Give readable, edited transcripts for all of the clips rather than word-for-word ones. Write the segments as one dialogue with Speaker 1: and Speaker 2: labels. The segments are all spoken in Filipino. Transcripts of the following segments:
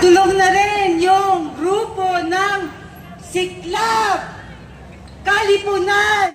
Speaker 1: Nakadulong na rin yung grupo ng Siklab Kalipunan.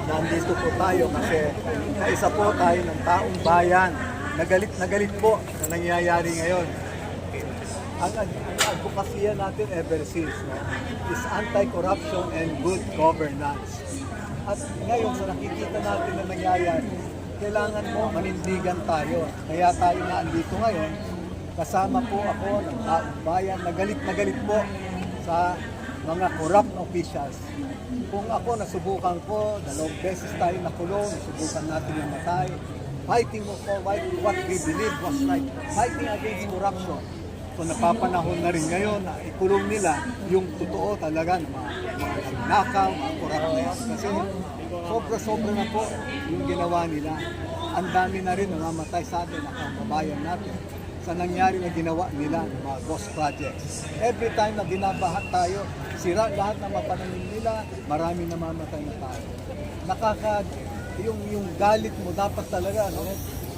Speaker 2: Nandito po tayo kasi kaisa po tayo ng taong bayan. Nagalit po na nangyayari ngayon. Ang advokasya natin ever since is anti-corruption and good governance. At ngayon sa nakikita natin na nangyayari, kailangan mo manindigan tayo. Kaya tayo na andito ngayon. Kasama po ako ng taong bayan. Nagalit po sa mga corrupt officials. Kung ako nasubukan ko, 2 beses tayo nakulong, nasubukan natin yung matay, fighting for what we believe was right, fighting against corruption. So napapanahon na rin ngayon na ikulong nila yung totoo talaga ng mga nakaw, mga corrupt. Kasi sobra-sobra na po yung ginawa nila. Ang dami na rin namamatay sa atin, nakababayan natin sa nangyari na ginawa nila ng mga ghost projects. Every time na binabahat tayo, sira lahat ng mapananim nila, marami namamatay na tayo. Yung galit mo dapat talaga, no?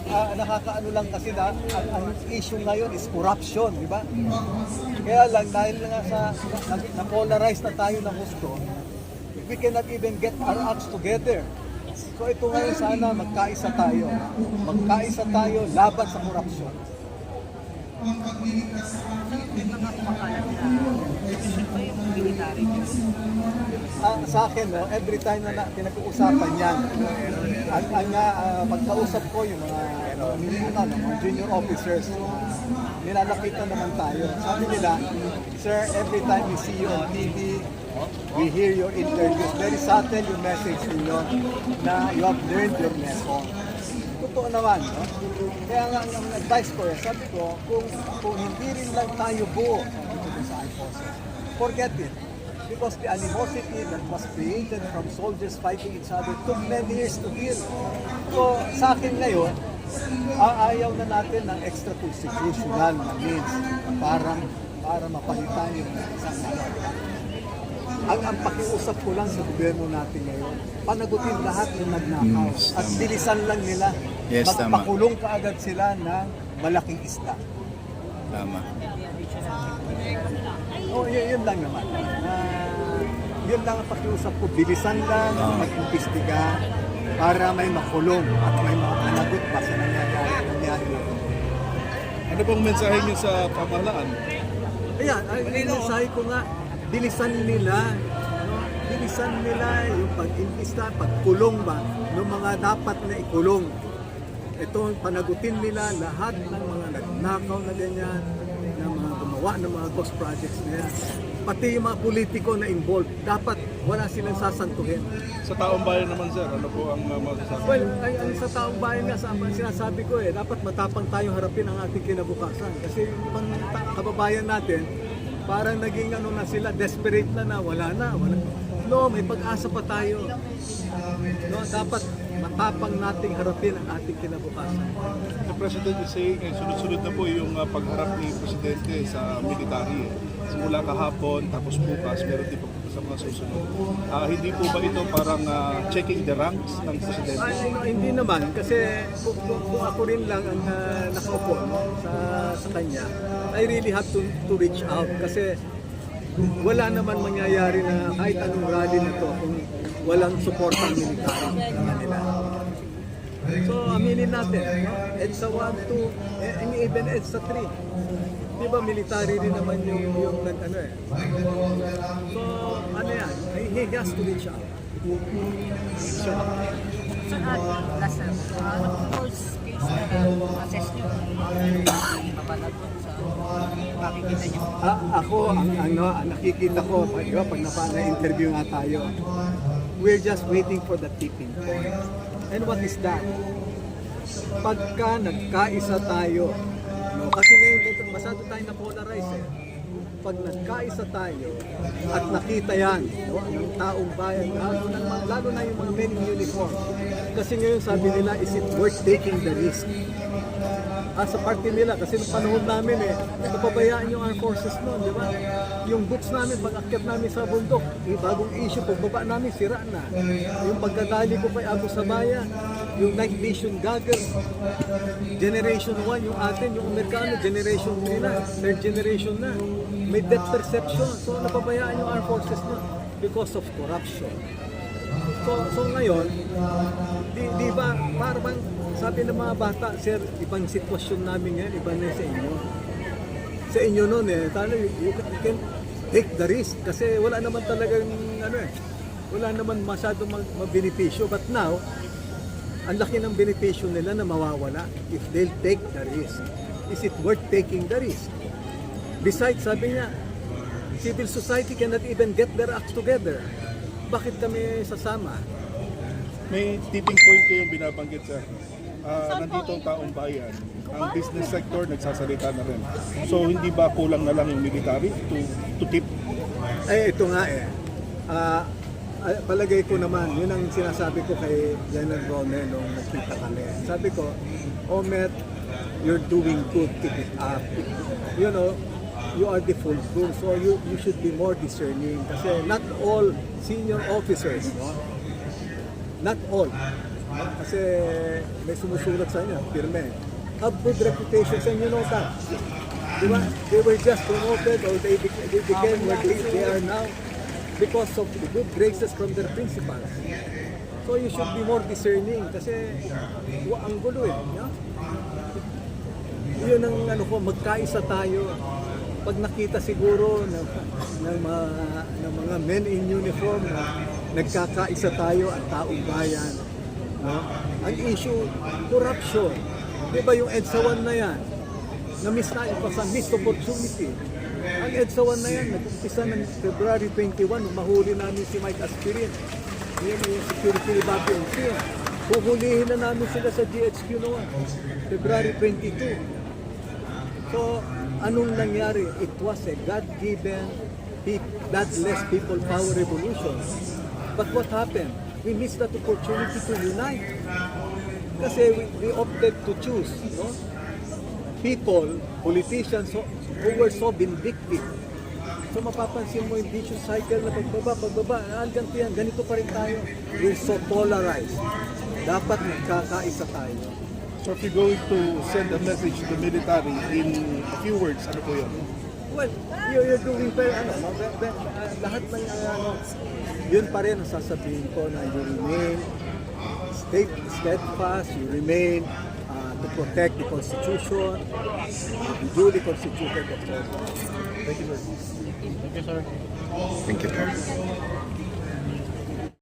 Speaker 2: Nakakaano lang kasi ang issue ngayon is corruption, di ba? Kaya lang, dahil nga na-polarize na tayo ng gusto, we cannot even get our acts together. So ito ngayon sana magkaisa tayo. Magkaisa tayo laban sa corruption. Sa akin, no, every time na pinag-uusapan yan, pagkausap ko yung mga junior officers, nilalapitan naman tayo. Sabi nila, sir, every time we see you on TV, we hear your interviews. Very subtle yung message ninyo na you have learned your lesson. Totoo naman, no? Kaya nga ang advice ko, sabi ko, kung hindi rin lang tayo buo sa armed forces, forget it. Because the animosity that was created from soldiers fighting each other took many years to heal. So sa akin ngayon, ayaw na natin ng extra-constitutional na means para mapalitan yung isang ang pakiusap ko lang sa gobyerno natin ngayon, panagutin lahat ng nagnakaw at bilisan lang nila. Magpakulong kaagad sila ng malaking isda.
Speaker 3: Tama.
Speaker 2: Yun lang naman. Yun lang ang pakiusap ko, bilisan lang, mag-imbestiga para may makulong at may makanagot pa sa nangyari.
Speaker 3: Ano bang mensahe niyo sa pamahalaan?
Speaker 2: Ayan, ang mensahe ko nga, bilisan nila yung pag-imbista, pagkulong ba ng mga dapat na ikulong. Ito, panagutin nila lahat ng mga nagnakaw na ganyan, na mga gumawa ng mga ghost projects na yan. Pati yung mga politiko na involved, dapat wala silang sasantuhin.
Speaker 3: Sa taong bayan naman, sir, ano po ang masasabi?
Speaker 2: Well, sa taong bayan nga, sinasabi ko dapat matapang tayo harapin ang ating kinabukasan. Kasi yung mga kababayan natin, parang naging na sila, desperate na wala na. No, may pag-asa pa tayo. No, dapat matapang nating harapin ang ating kinabukasan.
Speaker 3: The President is saying, sunod-sunod na po yung pagharap ni Presidente sa military. Simula kahapon, tapos bukas, meron din po sa mga susunod. Hindi po ba ito parang checking the ranks ng Presidente?
Speaker 2: Hindi naman, kasi kung ako rin lang ang nakaupo sa kanya, I really have to reach out kasi wala naman mangyayari na kahit anong rally na to kung walang support ng military sa kanila. So aminin natin, EDSA 1, 2, and even EDSA 3. Di ba military rin naman yung nag-ano eh. So ano yan, he has to reach out.
Speaker 4: So, last time, ano po case na assess nyo? Mapanagot
Speaker 5: nakikita niyo?
Speaker 2: Ako, ang nakikita ko, di ba, pag na-interview nga tayo, we're just waiting for the tipping point. And what is that? Pagka nagkaisa tayo, no? Kasi ngayon, masyado tayo na-polarize eh. Pag nagkaisa tayo at nakita yan, no, ng taong bayan, lalo na yung mga men in uniform. Kasi ngayon sabi nila, is it worth taking the risk? Sa party nila, kasi nung panahon namin napabayaan yung armed forces noon, di ba? Yung boots namin, pag akyat namin sa bundok, bagong issue, pagbaba namin, sira na. Yung pagkadali ko kay Abu Sabaya, yung night vision goggles, generation 1, yung atin, yung Amerikano, generation 3 na, third generation na. May depth perception, so napabayaan yung armed forces noon because of corruption. So ngayon, di ba, parang sabi ng mga bata, sir, ibang sitwasyon namin ngayon, iba na sa inyo. Sa inyo noon you can take the risk kasi wala naman talagang wala naman masyadong mabenepisyo. But now, ang laki ng benepisyo nila na mawawala if they'll take the risk. Is it worth taking the risk? Besides, sabi niya, civil society cannot even get their acts together. Bakit kami sasama?
Speaker 3: May tipping point kayong binabanggit sa nandito ang taong bayan. Ang business sector nagsasalita na rin. So hindi ba kulang na lang yung military to tip?
Speaker 2: Ito nga palagay ko naman, yun ang sinasabi ko kay Leonard Rommel nung nakita kami. Sabi ko, Omet, you're doing good, keep it up. You know, you are the fulcrum, so you should be more discerning. Kasi not all senior officers, no? Not all. Kasi may sumusulat sa inyo, firme. Have good reputation sa inyo, no, ta? Di ba? They were just promoted or they became what they are now because of the good graces from their principals. So you should be more discerning kasi ang gulo no? Yun ang magkaisa tayo. Pag nakita siguro ng mga men in uniform na nagkakaisa tayo at taong bayan, no? Ang issue, corruption. Di ba yung EDSA 1 na yan? Na-miss na ito sa missed opportunity. Ang EDSA 1 na yan, nag-umpisa ng February 21, mahuli namin si Mike Aspirin. Yan yung security evacuation team. Huhulihin na namin sila sa GHQ noon, February 22. So, anong nangyari? It was a God-given, bloodless people power revolution. But what happened? We missed that opportunity to unite. Kasi we opted to choose, no? People, politicians who were so vindictive. So mapapansin mo yung vicious cycle na pagbaba, hanggang ganito pa rin tayo. We're so polarized. Dapat magkakaisa tayo.
Speaker 3: So if you're going to send a message to the military in a few words, ano po yun?
Speaker 2: Well, you're doing very, lahat ng yun pa rin ang sasabihin ko na you remain steadfast, you remain to protect the Constitution, the duly constituted. Thank you very much.
Speaker 5: Thank you, sir.
Speaker 6: Thank you.